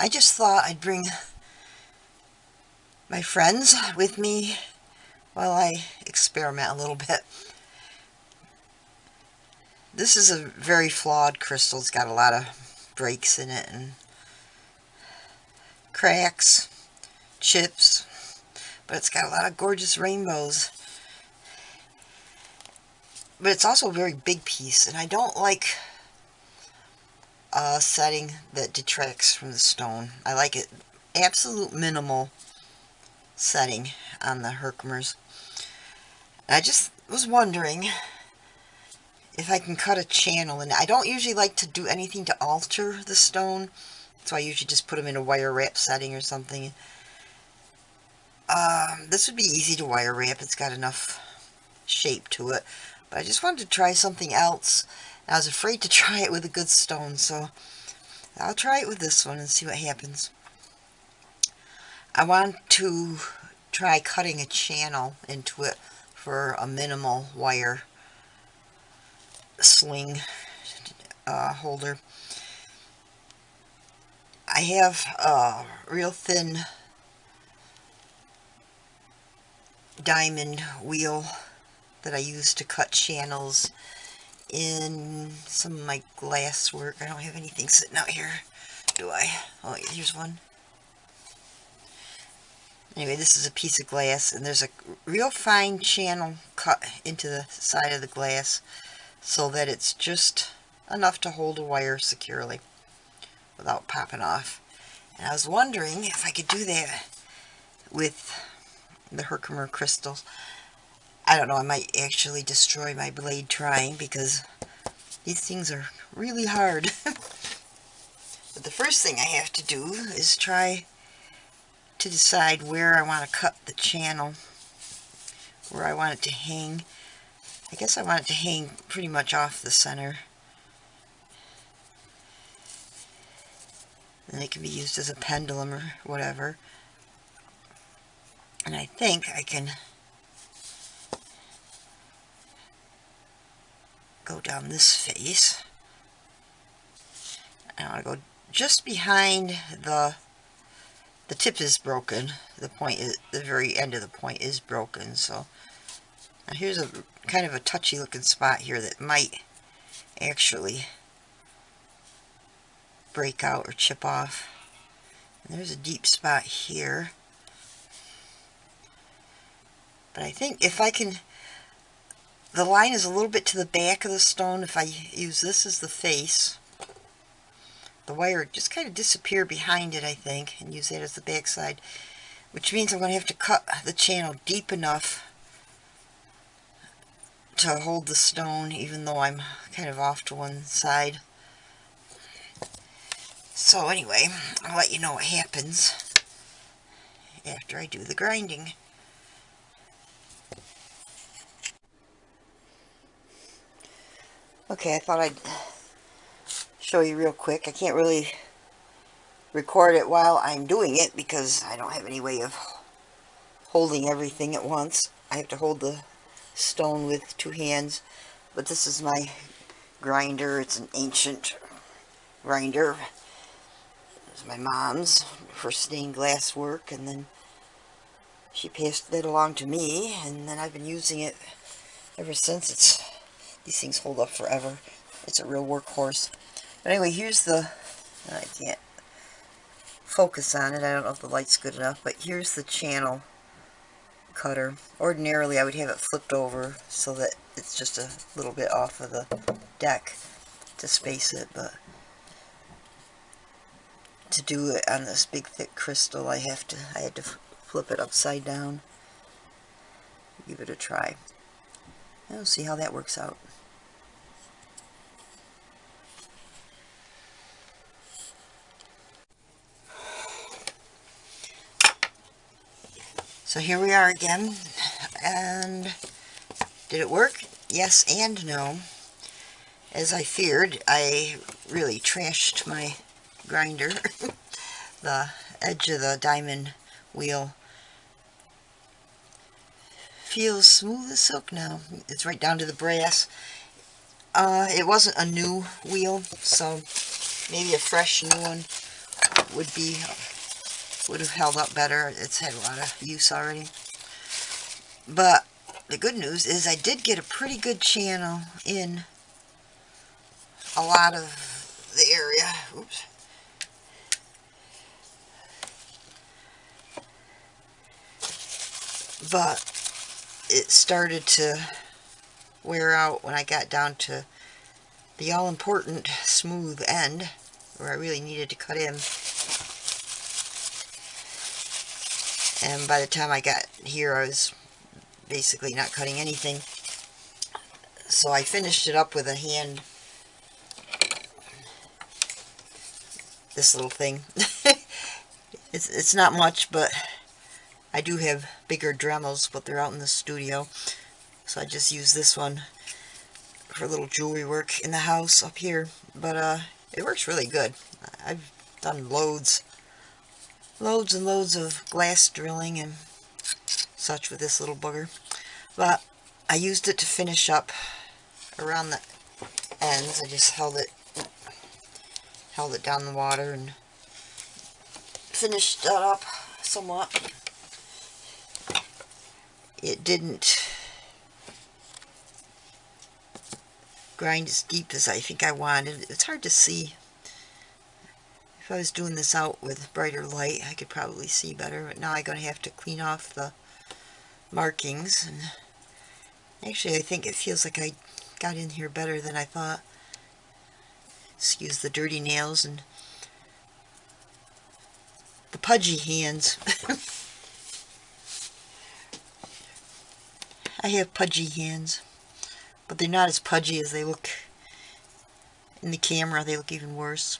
I just thought I'd bring my friends with me while I experiment a little bit. This is a very flawed crystal. It's got a lot of breaks in it and cracks, chips, but it's got a lot of gorgeous rainbows. But it's also a very big piece, and I don't like a setting that detracts from the stone. I like it absolute minimal setting on the Herkimers. I just was wondering if I can cut a channel, and I don't usually like to do anything to alter the stone, so I usually just put them in a wire wrap setting or something. This would be easy to wire wrap. It's got enough shape to it, but I just wanted to try something else. I was afraid to try it with a good stone, so I'll try it with this one and see what happens. I want to try cutting a channel into it for a minimal wire sling holder. I have a real thin diamond wheel that I use to cut channels in some of my glass work. I don't have anything sitting out here, do I? Oh, here's one. Anyway, this is a piece of glass, and there's a real fine channel cut into the side of the glass so that it's just enough to hold a wire securely without popping off. And I was wondering if I could do that with the Herkimer crystals. I don't know, I might actually destroy my blade trying, because these things are really hard. But the first thing I have to do is try to decide where I want to cut the channel, where I want it to hang. I guess I want it to hang pretty much off the center. And it can be used as a pendulum or whatever. And I think I can go down this face. I want to go just behind the tip is broken. The point is, the very end of the point is broken. So now here's a kind of a touchy looking spot here that might actually break out or chip off. And there's a deep spot here. But I think if I can, the line is a little bit to the back of the stone. If I use this as the face, the wire just kind of disappear behind it, I think, and use that as the back side, which means I'm going to have to cut the channel deep enough to hold the stone, even though I'm kind of off to one side. So anyway, I'll let you know what happens after I do the grinding. Okay, I thought I'd show you real quick. I can't really record it while I'm doing it because I don't have any way of holding everything at once. I have to hold the stone with two hands. But this is my grinder. It's an ancient grinder. It's my mom's for stained glass work, and then she passed that along to me, and then I've been using it ever since. These things hold up forever. It's a real workhorse. But anyway, here's the, I can't focus on it. I don't know if the light's good enough, but here's the channel cutter. Ordinarily, I would have it flipped over so that it's just a little bit off of the deck to space it, but to do it on this big thick crystal, I had to flip it upside down. Give it a try. And we'll see how that works out. So here we are again, and did it work? Yes and no. As I feared, I really trashed my grinder. The edge of the diamond wheel feels smooth as silk now. It's right down to the brass. It wasn't a new wheel, so maybe a fresh new one would have held up better. It's had a lot of use already. But the good news is I did get a pretty good channel in a lot of the area. Oops. But it started to wear out when I got down to the all-important smooth end where I really needed to cut in. And by the time I got here, I was basically not cutting anything. So I finished it up with a hand, this little thing. It's not much, but I do have bigger Dremels, but they're out in the studio. So I just use this one for little jewelry work in the house up here. But it works really good. I've done loads and loads of glass drilling and such with this little booger. But I used it to finish up around the ends. I just held it down the water and finished that up somewhat. It didn't grind as deep as I think I wanted. It's hard to see. If I was doing this out with brighter light, I could probably see better. But now I'm going to have to clean off the markings. And actually, I think it feels like I got in here better than I thought. Excuse the dirty nails and the pudgy hands. I have pudgy hands, but they're not as pudgy as they look in the camera. They look even worse.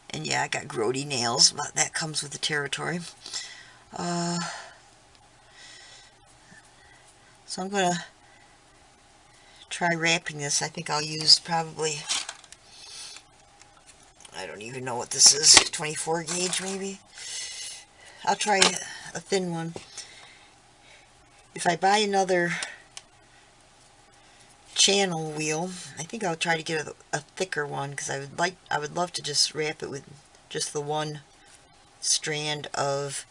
And yeah, I got grody nails, but that comes with the territory. So I'm going to try wrapping this. I think I'll use probably, I don't even know what this is, 24 gauge maybe. I'll try a thin one. If I buy another channel wheel, I think I'll try to get a thicker one, because I would love to just wrap it with just the one strand of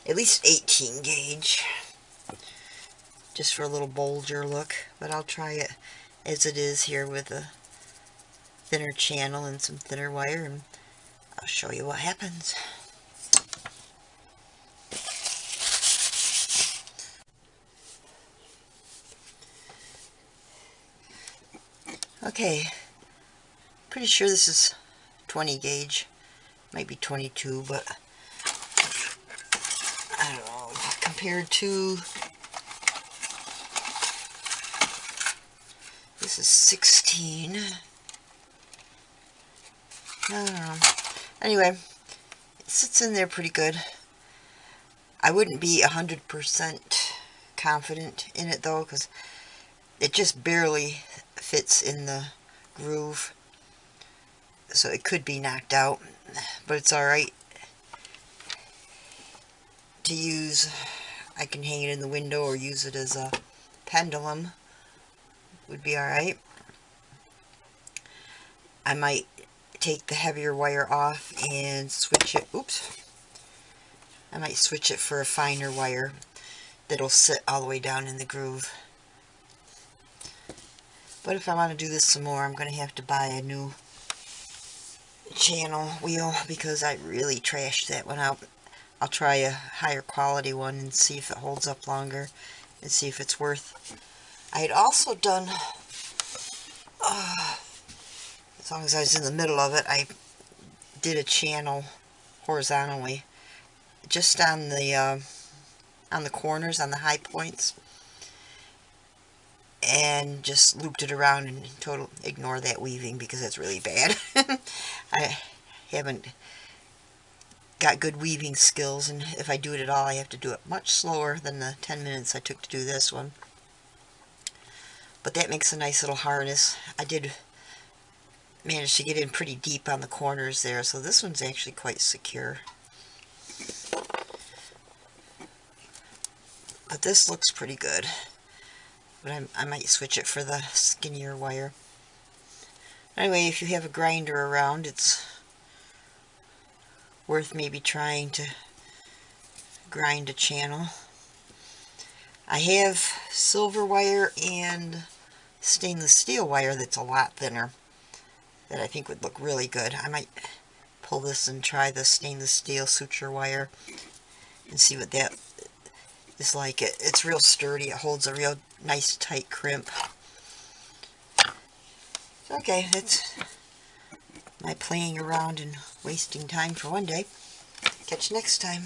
at least 18 gauge, just for a little bolder look. But I'll try it as it is here with a thinner channel and some thinner wire, and I'll show you what happens. Okay, pretty sure this is 20 gauge, might be 22, but I don't know, compared to, this is 16, I don't know. Anyway, it sits in there pretty good. I wouldn't be 100% confident in it though, because it just barely fits in the groove, so it could be knocked out, but it's alright to use. I can hang it in the window or use it as a pendulum, would be alright. I might take the heavier wire off and switch it, I might switch it for a finer wire that'll sit all the way down in the groove. But if I want to do this some more, I'm going to have to buy a new channel wheel, because I really trashed that one out. I'll try a higher quality one and see if it holds up longer and see if it's worth. I had also done, as long as I was in the middle of it, I did a channel horizontally, just on the corners, on the high points, and just looped it around, and total ignore that weaving because it's really bad. I haven't got good weaving skills, and if I do it at all, I have to do it much slower than the 10 minutes I took to do this one. But that makes a nice little harness. I did manage to get in pretty deep on the corners there, so this one's actually quite secure. But this looks pretty good. But I might switch it for the skinnier wire. Anyway, if you have a grinder around, it's worth maybe trying to grind a channel. I have silver wire and stainless steel wire that's a lot thinner that I think would look really good. I might pull this and try the stainless steel suture wire and see what that is like. It's real sturdy. It holds a real nice tight crimp. Okay, that's my playing around and wasting time for one day. Catch you next time.